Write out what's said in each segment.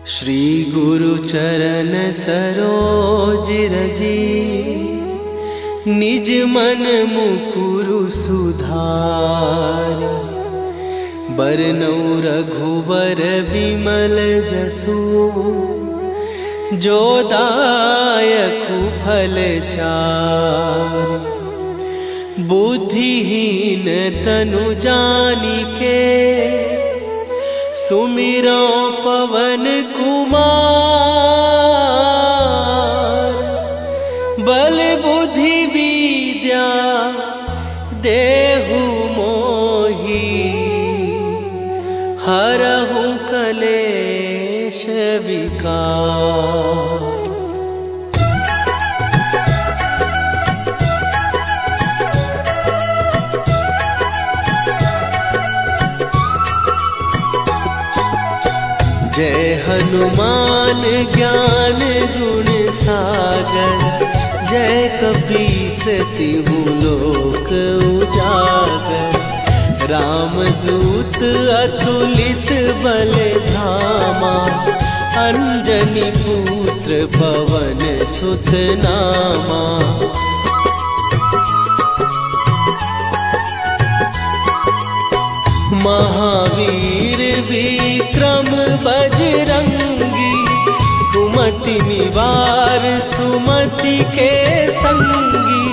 श्री गुरु चरण सरोज रजी, निज मन मुकुरु सुधार। बरनउँ रघुबर विमल जसु, जो दायकु फल चार। बुद्धिहीन तनु जानिके, सुमिरो पवन कुमार। बल बुद्धि विद्या देहु मोहि, हरहु कलेश विकार। जय हनुमान ज्ञान गुण सागर, जय कपीस तिहु लोक उजागर। रामदूत अतुलित बल धामा, अंजनी पुत्र पवन सुत नामा। महावीर विक्रम बजरंगी, कुमति निवार सुमति के संगी।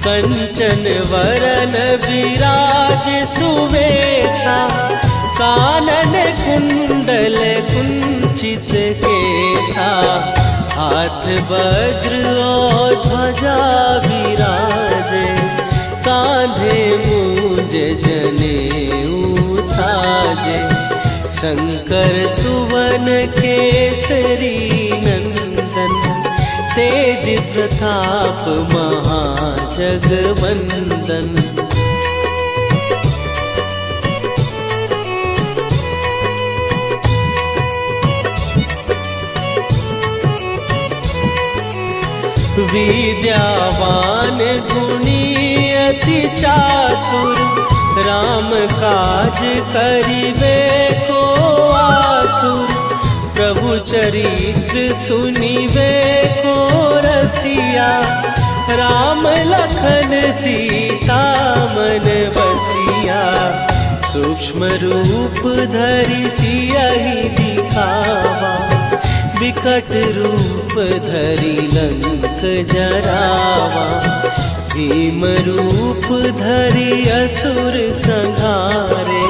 कंचन वरन विराज सुवेशा, कानन कुंडल कुंचित केसा। हाथ वज्र और ध्वजा विराजे, कांधे मूंज जनेऊ साजे। शंकर सुवन केसरी नंदन, तेज प्रताप महाजगवंदन। विद्यावान गुणी अति चातुर, राम काज करिबे को आतुर। प्रभु चरित्र सुनिबे को रसिया, राम लखन सीता मन बसिया। सूक्ष्म रूप धरि सियहि दिखावा, विकट रूप धरि लंक जरावा। भीम रूप धरि असुर संहारे,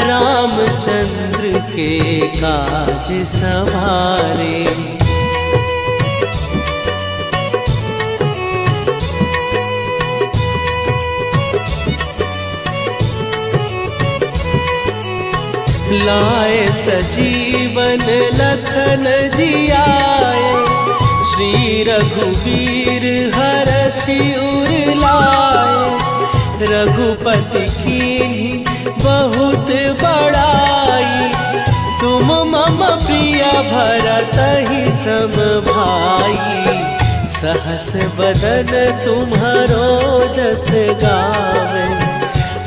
रामचंद्र के काज सवारे। लाए सजीवन लखन जियाए, श्री रघुवीर हरषि उर लाए। रघुपति कीन्ही बहुत बड़ाई, तुम मम प्रिय भरतहि सम भाई। सहस बदन तुम्हरो जस गावे,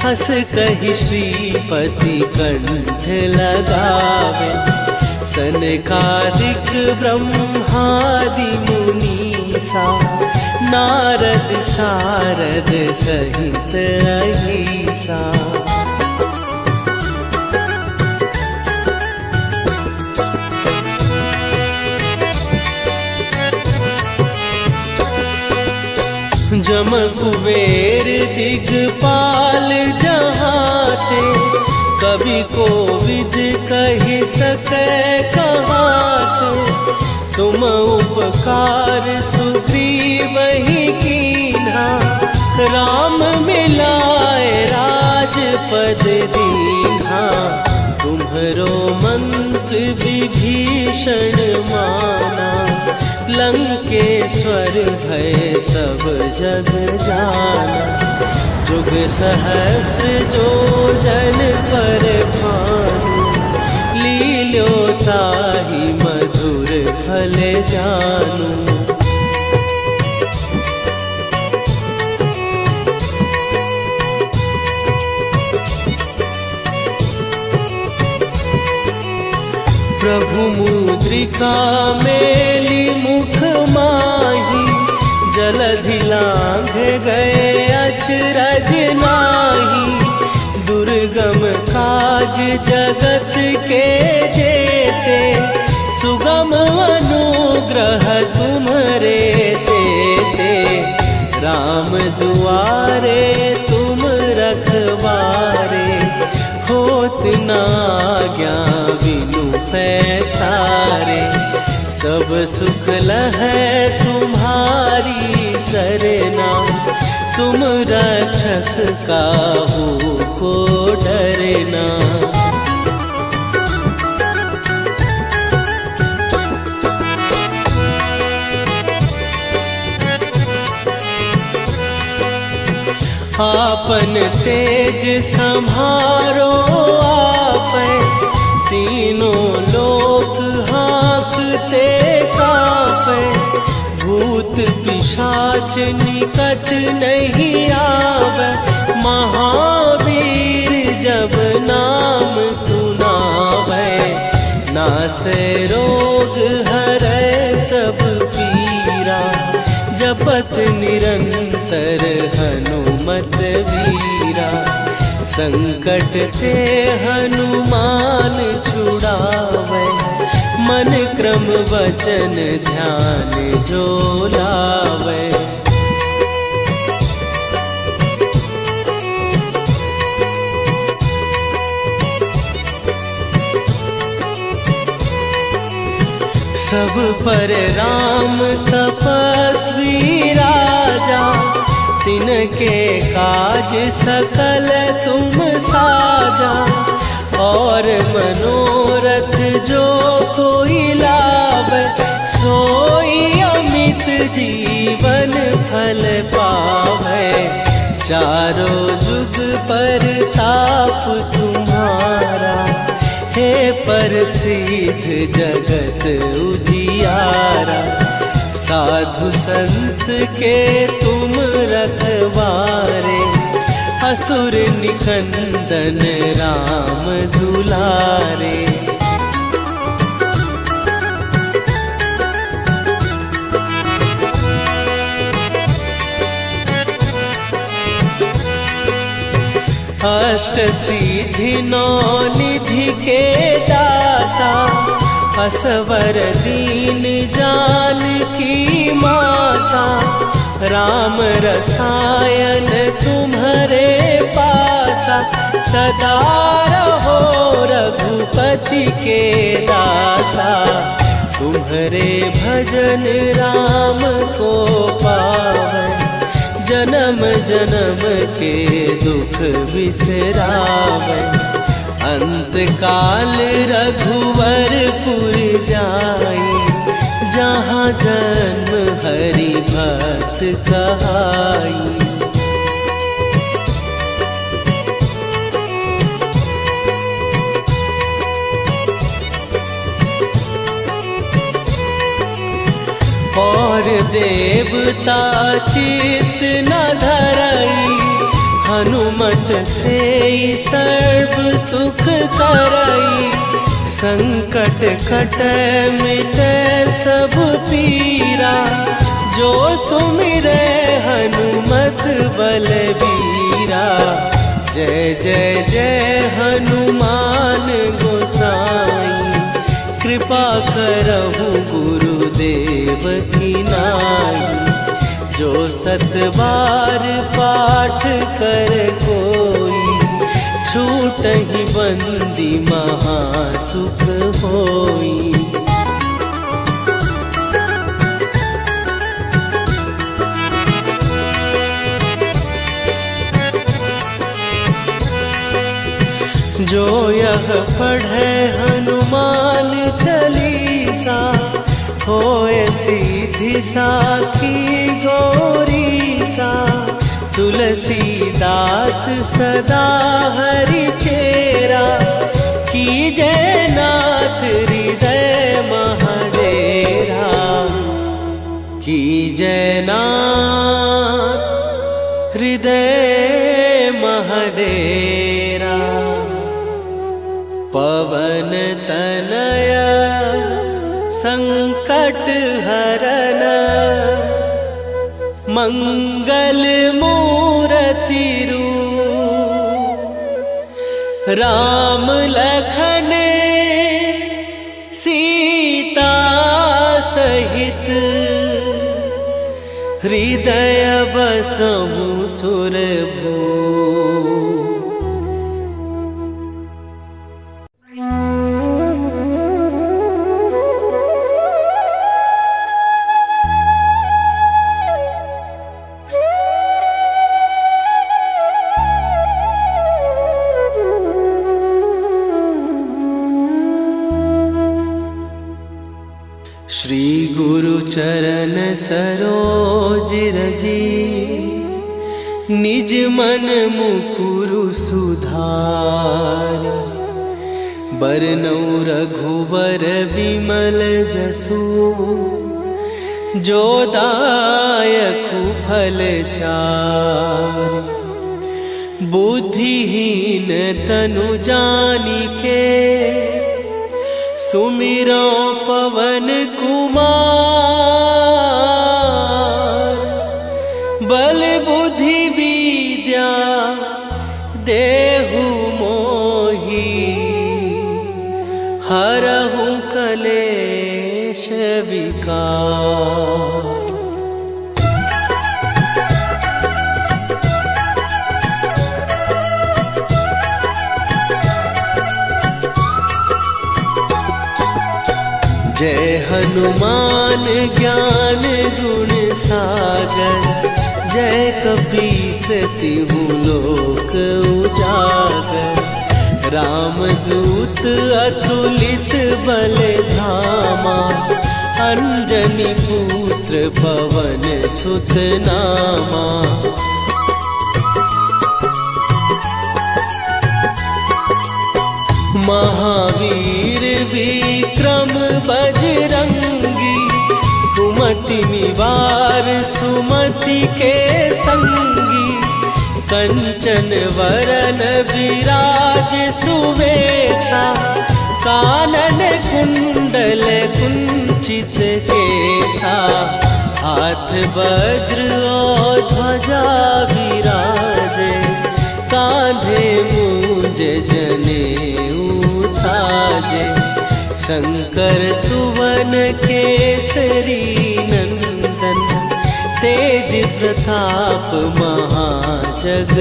हस कहि श्रीपति कंठ लगावे। सनकादिक ब्रह्मादि मुनीसा, नारद सारद सहित अहिसा। जम कुबेर दिगपाल जहाते, कवि कोविद कहि सकै कहाते। तुम उपकार सुग्रीवहि कीन्हा, राम मिलाए राजपद दीन्हा। तुम्हरो मंत्र विभीषण माना, लंकेश्वर भय सब जग जाना। जुग सहस्त्र जो जन पर भानु, लील्यो ताहि मधुर फल जानू। प्रभु मुद्रिका मेली मुख माही, जलधि लांघ गए अचरज नाही। दुर्गम काज जगत के जेते, सुगम अनुग्रह तुम्हरे तेते। राम दुआरे तुम रखवारे, होत न आज्ञा बिनु पैसारे। सब सुख लहै तुम्हारी सरना, तुम रक्षक काहू को डरना। आपन तेज संभारो आपै, तीनों लोक हाँकते कापै। भूत पिशाच निकट नहीं आवे, महावीर जब नाम सुनावे। नासै रोग हरै सब पीरा, जपत निरंतर हनुमत वीरा। संकट ते हनुमान छुड़ावे, मन क्रम वचन ध्यान जो लावे। सब पर राम तपस्वी राजा, तिनके काज सकल तुम साजा। और मनोरथ जो कोई लावे, सोई अमित जीवन फल पावे। चारों जुग पर ताप तुम्हारा, हे प्रसिद्ध जगत उजियारा। साधु संत के तुम रखवारे, असुर निकंदन राम दुलारे। अष्ट सिद्धि नौ निधि के दाता, असवर दीन जानकी माता। राम रसायन तुम्हारे पासा, सदा रहो रघुपति के दासा। तुम्हारे भजन राम को पावे, जन्म जन्म के दुख बिसरावे। अंत काल रघुवरपुर जाई, जहाँ जन्म हरि भक्त कहाई। और देवता चित न धरई, हनुमत से सर्व सुख करई। संकट कटै मिटै सब पीरा, जो सुमिरै हनुमत बलबीरा। जय जय जय हनुमान गोसाई, कृपा करहु गुरुदेव की नाई। जो सत बार पाठ कर कोई, छूटहि बंदी महासुख होई। जो यह पढ़े हनुमान चालीसा, होए सीधी साखी गौरीसा। तुलसीदास सदा हरि चेरा, कीजय नाथ हृदय महडेरा। कीजय नाथ हृदय महडेरा। पवन तनया संकट हरन मंगल मूर्ति रूप राम लखन सीता सहित हृदय बसहु सुरभू। श्री गुरु चरण सरोज रजी निज मन मुकुरु सुधार। बरनउँ रघुबर विमल जसु जो दायकु फल चार। बुद्धिहीन तनु जानिके सुमिरो पवन कुमार। बल बुद्धि विद्या देहु मोहि हरहु कलेश विकार। जय हनुमान ज्ञान गुण सागर। जय कपीस तिहु लोक उजागर। रामदूत अतुलित बल धामा। अंजनी पुत्र पवन सुत नामा। महावीर विक्रम बजरंगी। कुमति निवार सुमति के संगी। कंचन वरन विराज सुवेशा। कानन कुंडल कुंचित केसा। हाथ वज्र और ध्वजा विराजे। कांधे मूंज जनेऊ साजे। शंकर सुवन केसरी नंदन। तेज प्रताप महाजगवंदन।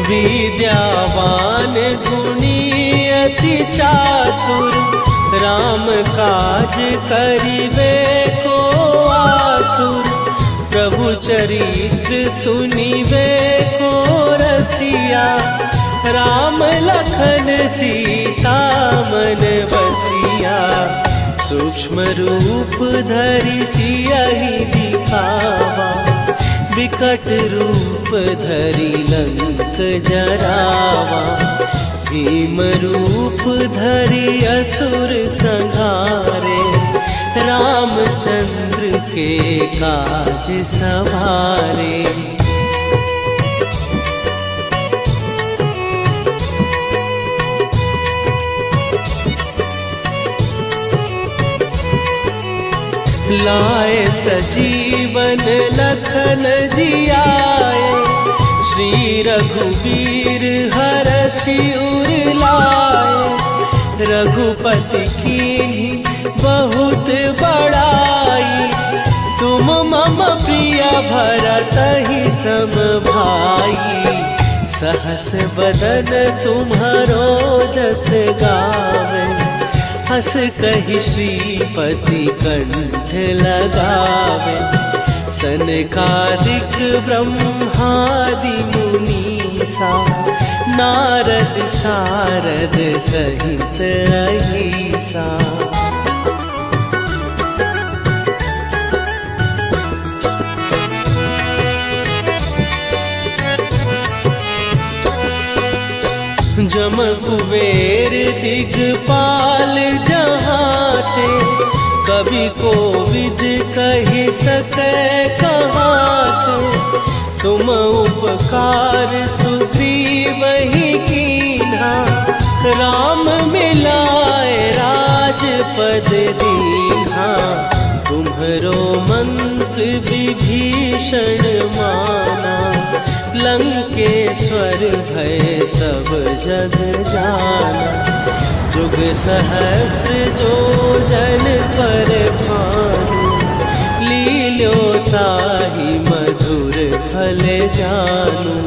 विद्यावान गुणी अति चातुर। राम काज करिबे को आतुर। प्रभु चरित्र सुनिबे को रसिया। राम लखन सीता मन बसिया। सूक्ष्म रूप धरि सियहि दिखावा। विकट रूप धरि लंक जरावा। भीम रूप धरि असुर संहारे। रामचंद्र के काज सवारे। लाए सजीवन लखन जियाए। श्री रघुबीर हरषि उर लाए। रघुपति कीन्ही बहुत बड़ाई। तुम मम प्रिय भरतहि सम भाई। सहस बदन तुम्हारो जस गावे। हस कहि श्रीपति कंठ लगावे। सनकादिक ब्रह्मादि मुनीसा। नारद सारद सहित अहिसा। जम कुबेर दिगपाल जहाँ ते। कवि को विद कही सके कहात, तुम उपकार सुग्रीव ही कीन्हा, राम मिलाए राजपद दीन्हा। तुम्हरो मंत्र विभीषण माना, लंकेश्वर भय सब जग जाना। जुग सहस्त्र जो जन पर भानु, लील्यो ताहि मधुर फल जानू।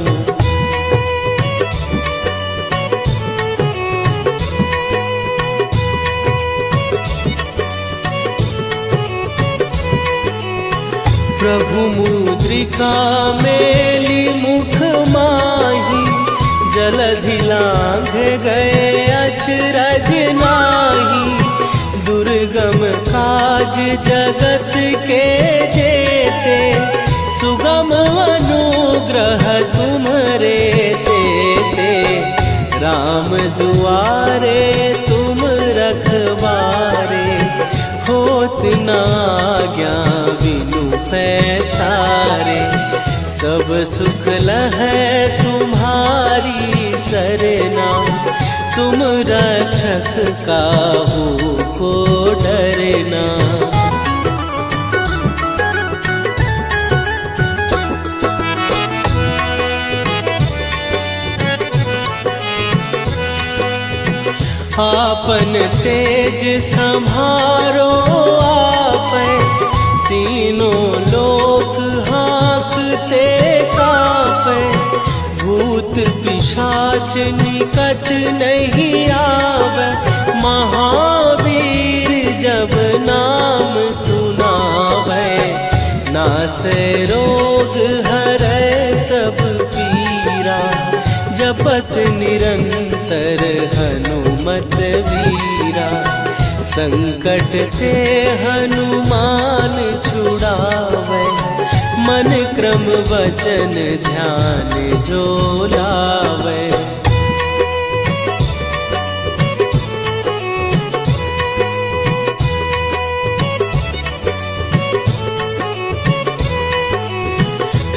प्रभु मुद्रिका मेली मुख माही, जलधि लांघ गए अचरज नाही। दुर्गम काज जगत के जेते, सुगम अनुग्रह तुम्हरे तेते। राम दुआरे तुम रखवारे, होत न आज्ञा बिनु पैसारे। सब सुख लहै तुम्हारी सरना, तुम रक्षक काहू को डरना। आपन तेज संभारो आपै, तीनों लोक हाँकते कापै। भूत पिशाच निकट नहीं आवे, महावीर जब नाम सुनावे। नासै रोग हरै सब पीरा, जपत निरंतर हनुमत वीरा। संकट ते हनुमान छुड़ावे, मन क्रम वचन ध्यान जो लावे।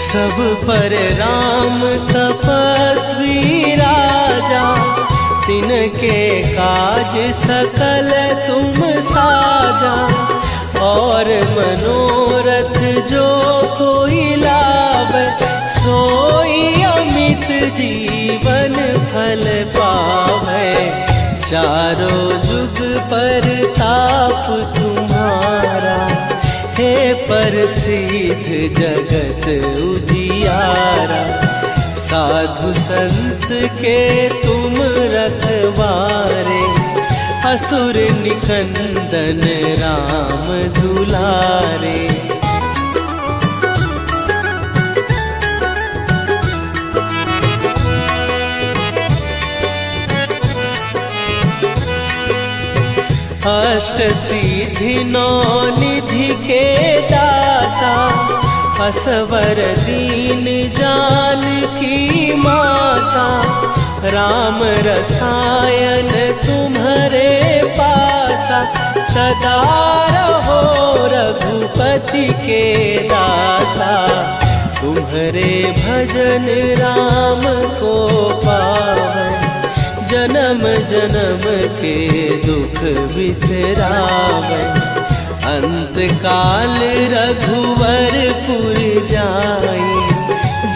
सब पर राम तपस्वी राजा, तिनके काज सकल तुम साजा। और मनोरथ जो कोई लावे, सोई अमित जीवन फल पावे। चारों जुग पर ताप तुम्हारा, हे प्रसिद्ध जगत उजियारा। साधु संत के तुम रखवारे, असुर निकंदन राम दुलारे। अष्ट सिद्धि नौ निधि के दाता, असवर दीन जानकी माता। राम रसायन तुम्हारे पासा, सदा रहो रघुपति के दासा। तुम्हारे भजन राम को पावै, जन्म जन्म के दुख बिसरावे। अंत काल रघुवरपुर जाई,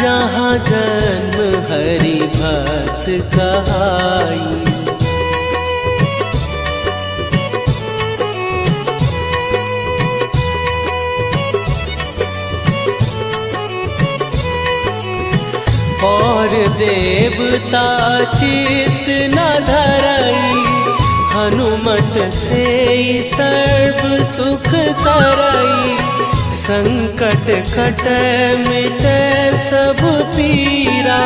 जहाँ जन्म हरि भक्त कहाई। और देवता चित न धरई, हनुमत से सर्व सुख करई। संकट कट मिट सब पीरा,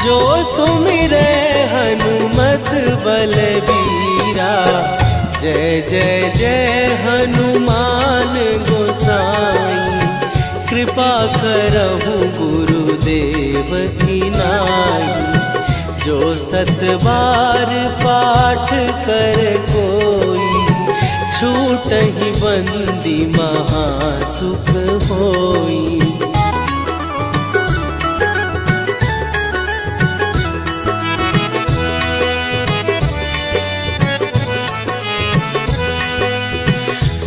जो सुमिरै हनुमत बलबीरा। जय जय जय हनुमान गोसाई, कृपा करहु गुरुदेव की नाई। जो सत बार पाठ कर कोई, छूट छूटहि बंदी महासुख होई।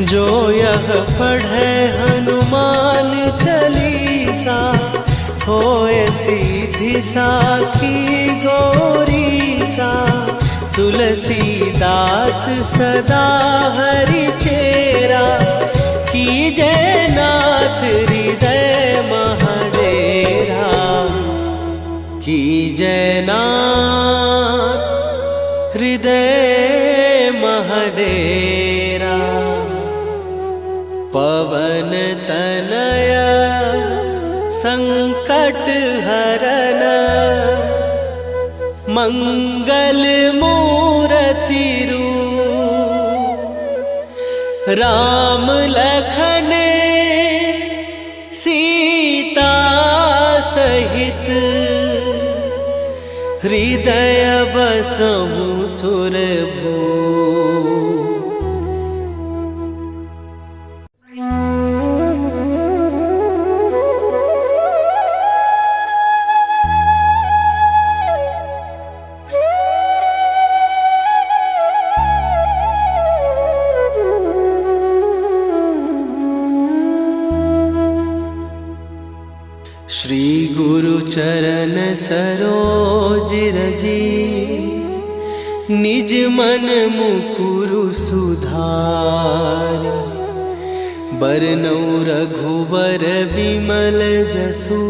जो यह पढ़े हनुमान चालीसा, होए सीधी साखी गौरी सा। तुलसीदास सदा हरि चेरा, कीजय नाथ हृदय महडेरा। कीजय नाथ हृदय महडेरा। पवन तनय संकट हरन, मंगल मूरति रूप। राम लखन सीता सहित, हृदय बसहु सुरभूप। श्री गुरु चरण सरोज रजी, निज मन मुकुरु सुधार। बरनौ रघुबर बिमल जसु,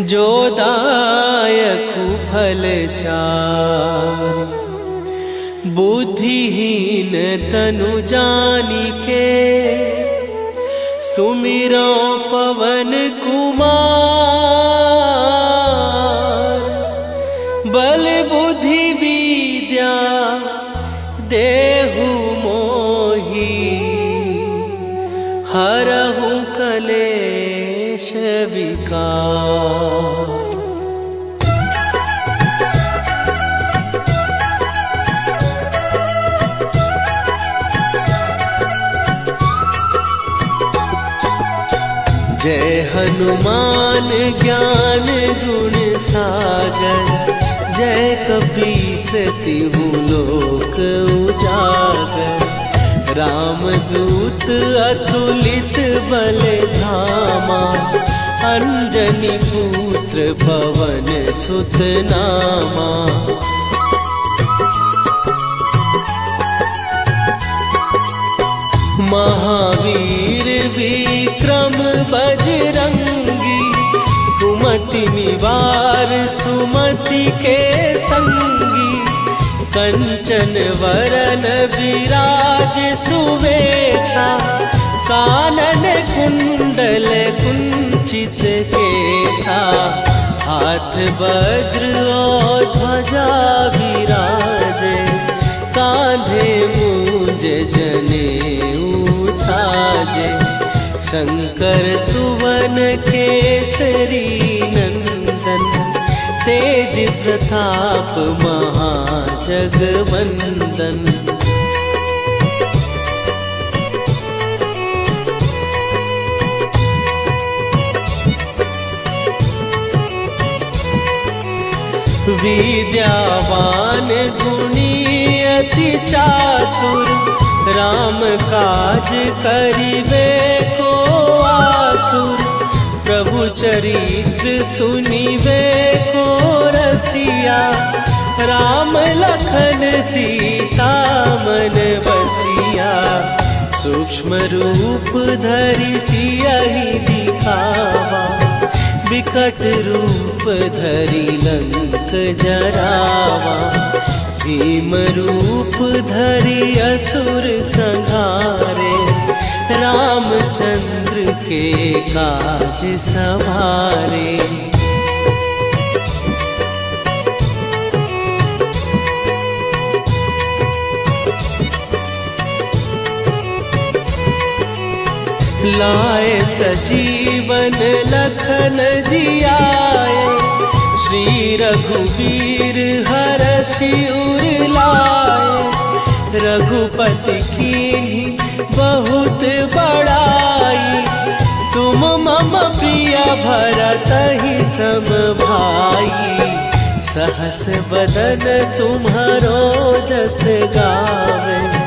जो दायकु फल चार। बुद्धिहीन तनु जानिके, सुमिरो पवन कुमार। बल बुद्धि विद्या देहु मोहि, हरहु कलेश विकार। जय हनुमान ज्ञान गुण सागर, जय कपीस तिहु लोक उजागर। रामदूत अतुलित बल धामा, अंजनी पुत्र पवन सुत नामा। महावीर विक्रम बजरंगी, कुमति निवार सुमति के संगी। कंचन वरन विराज सुवेशा, कानन कुंडल कुंचित केसा। हाथ वज्र और ध्वजा विराजे, कांधे मूंज जनेऊ साजे। शंकर सुवन केसरी नंदन, तेज प्रताप महाजगवंदन। विद्यावान गुणी अति चातुर, राम काज करिबे को आतुर। प्रभु चरित्र सुनिबे को रसिया, राम लखन सीता मन बसिया। सूक्ष्म रूप धरि सियहि दिखावा, विकट रूप धरि लंक जरावा। भीम रूप धरि असुर संहारे, रामचंद्र के काज सवारे। लाए सजीवन लखन जियाए, श्री रघुवीर हरषि उर लाए। रघुपति कीन्ही बहुत बड़ाई। तुम मम प्रिय भरत ही सम भाई। सहस बदन तुम्हारो जस गावे।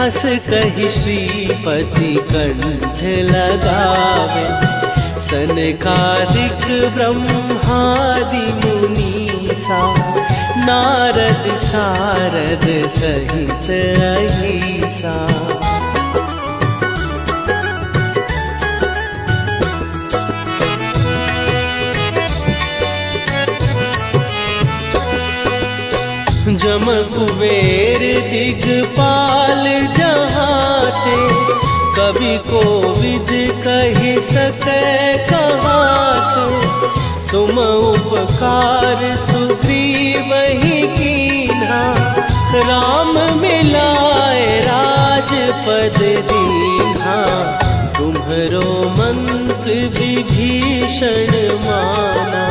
हस कहि श्रीपति कंठ लगावे। सनकादिक ब्रह्मादि मुनीसा। नारद सारद सहित अहिसा। जम कुबेर दिगपाल जहाते। कवि कोविद कहि सकै कहाते। तुम उपकार सुग्रीव ही कीन्हा। राम मिलाए राजपद दीन्हा। तुम्हरो मंत्र विभीषण माना।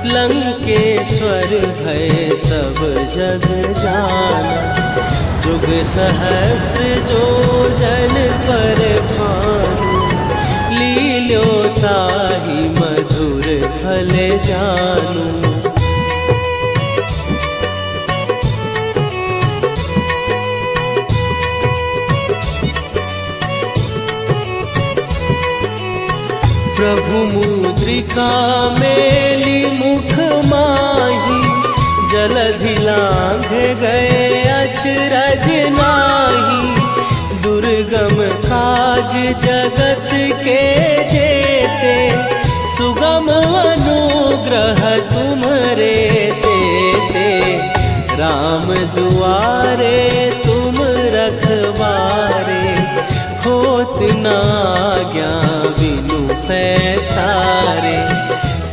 लंकेश्वर भय सब जग जाना। जुग सहस्त्र जो जन पर भानु। लील्यो ताहि मधुर फल जानू। प्रभु मुद्रिका मेली मुख माही। जलधि लांघ गए अचरज नाही। दुर्गम काज जगत के जेते। सुगम अनुग्रह तुम्हरे तेते। राम दुआरे तुम रखवारे। होत न आज्ञा बिनु पैसारे।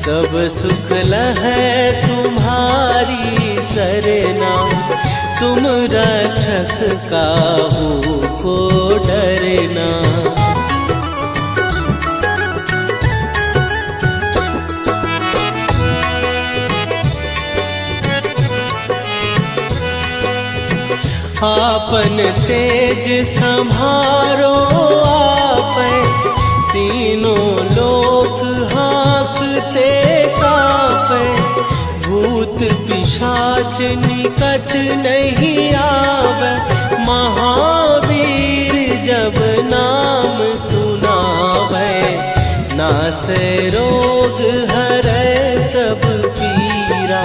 सब सुख लहै तुम्हारी सरना। तुम रक्षक काहू को डरना। आपन तेज सम्हारो आपै। तीनों लोक हाँकते कांपै। भूत पिशाच निकट नहीं आवे। महावीर जब नाम सुनावे। नासै रोग हरै सब पीरा।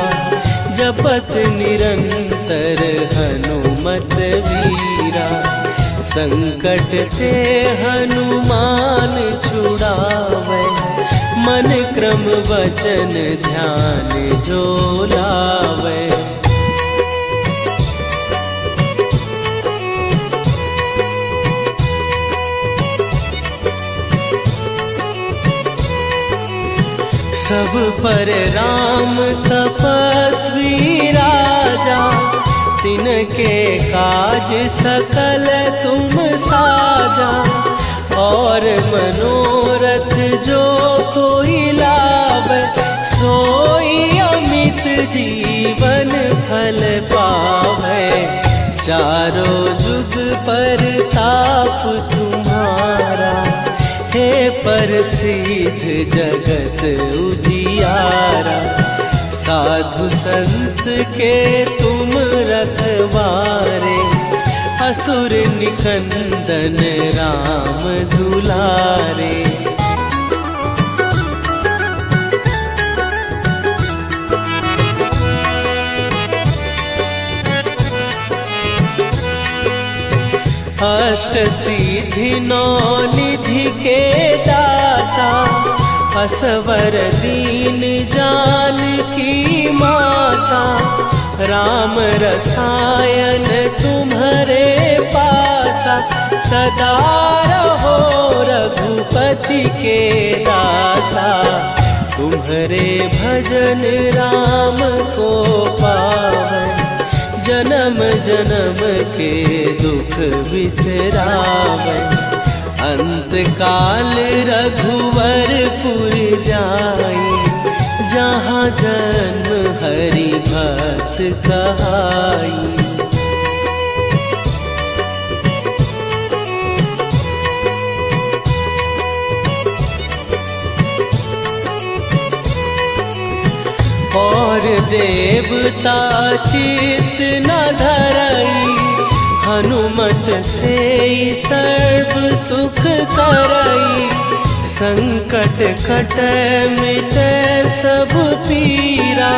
जपत निरंतर हनुमत वीरा। संकट ते हनुमान छुड़ावे। मन क्रम वचन ध्यान जो लावे। सब पर राम तपस्वी राजा। तिनके काज सकल तुम साजा। और मनोरथ जो कोई लावे। सोई अमित जीवन फल पावे। चारों जुग पर ताप तुम्हारा। हे प्रसिद्ध जगत उजियारा। साधु संत के तुम रखवारे। असुर निकंदन राम दुलारे। अष्ट सिद्धि नौ निधि के दाता। असवर दीन जानकी माता। राम रसायन तुम्हारे पासा। सदा रहो रघुपति के दासा। तुम्हारे भजन राम को पावे। जन्म जन्म के दुख बिसरावे। अंत काल रघुवरपुर जाई। जहाँ जन्म हरि भक्त कहाई। देवता चित न धरई, हनुमत से सर्व सुख करई। संकट कटै मिटै सब पीरा,